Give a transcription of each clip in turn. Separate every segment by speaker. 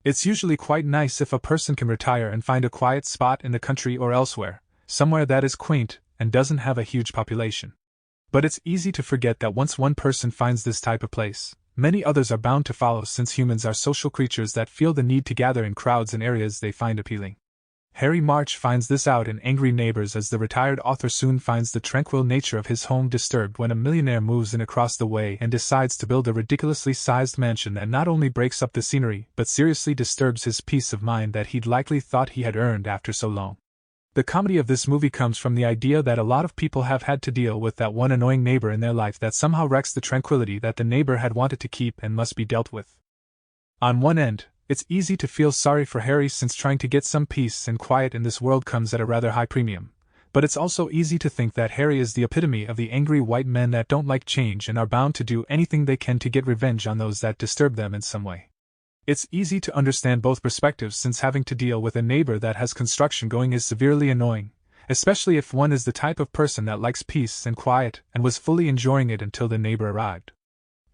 Speaker 1: It's usually quite nice if a person can retire and find a quiet spot in the country or elsewhere, somewhere that is quaint and doesn't have a huge population. But it's easy to forget that once one person finds this type of place, many others are bound to follow, since humans are social creatures that feel the need to gather in crowds in areas they find appealing. Harry March finds this out in Angry Neighbours, as the retired author soon finds the tranquil nature of his home disturbed when a millionaire moves in across the way and decides to build a ridiculously sized mansion that not only breaks up the scenery but seriously disturbs his peace of mind that he'd likely thought he had earned after so long. The comedy of this movie comes from the idea that a lot of people have had to deal with that one annoying neighbor in their life that somehow wrecks the tranquility that the neighbor had wanted to keep and must be dealt with. On one end, it's easy to feel sorry for Harry, since trying to get some peace and quiet in this world comes at a rather high premium. But it's also easy to think that Harry is the epitome of the angry white men that don't like change and are bound to do anything they can to get revenge on those that disturb them in some way. It's easy to understand both perspectives, since having to deal with a neighbor that has construction going is severely annoying, especially if one is the type of person that likes peace and quiet and was fully enjoying it until the neighbor arrived.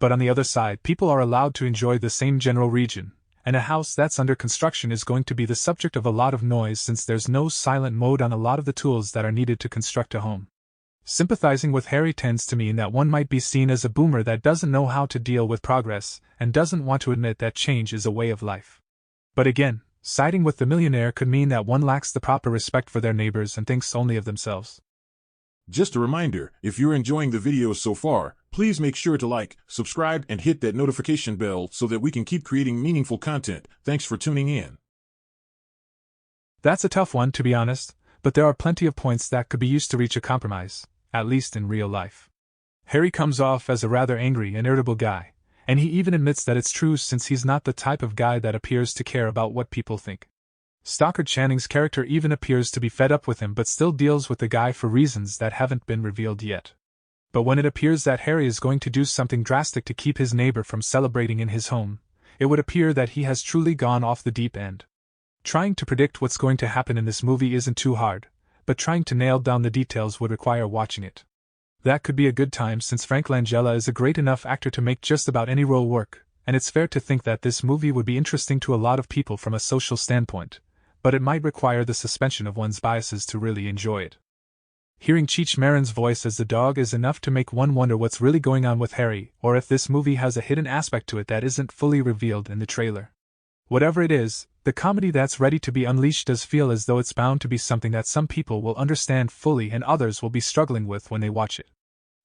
Speaker 1: But on the other side, people are allowed to enjoy the same general region, and a house that's under construction is going to be the subject of a lot of noise, since there's no silent mode on a lot of the tools that are needed to construct a home. Sympathizing with Harry tends to mean that one might be seen as a boomer that doesn't know how to deal with progress and doesn't want to admit that change is a way of life. But again, siding with the millionaire could mean that one lacks the proper respect for their neighbors and thinks only of themselves.
Speaker 2: Just a reminder, if you're enjoying the videos so far, please make sure to like, subscribe, and hit that notification bell so that we can keep creating meaningful content. Thanks for tuning in.
Speaker 1: That's a tough one, to be honest, but there are plenty of points that could be used to reach a compromise, at least in real life. Harry comes off as a rather angry and irritable guy, and he even admits that it's true, since he's not the type of guy that appears to care about what people think. Stockard Channing's character even appears to be fed up with him but still deals with the guy for reasons that haven't been revealed yet. But when it appears that Harry is going to do something drastic to keep his neighbor from celebrating in his home, it would appear that he has truly gone off the deep end. Trying to predict what's going to happen in this movie isn't too hard, but trying to nail down the details would require watching it. That could be a good time, since Frank Langella is a great enough actor to make just about any role work, and it's fair to think that this movie would be interesting to a lot of people from a social standpoint, but it might require the suspension of one's biases to really enjoy it. Hearing Cheech Marin's voice as the dog is enough to make one wonder what's really going on with Harry, or if this movie has a hidden aspect to it that isn't fully revealed in the trailer. Whatever it is, the comedy that's ready to be unleashed does feel as though it's bound to be something that some people will understand fully and others will be struggling with when they watch it.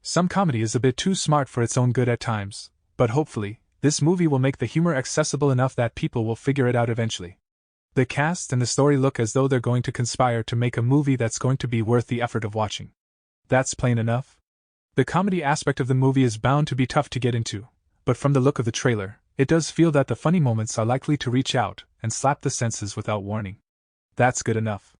Speaker 1: Some comedy is a bit too smart for its own good at times, but hopefully, this movie will make the humor accessible enough that people will figure it out eventually. The cast and the story look as though they're going to conspire to make a movie that's going to be worth the effort of watching. That's plain enough. The comedy aspect of the movie is bound to be tough to get into, but from the look of the trailer, it does feel that the funny moments are likely to reach out and slap the senses without warning. That's good enough.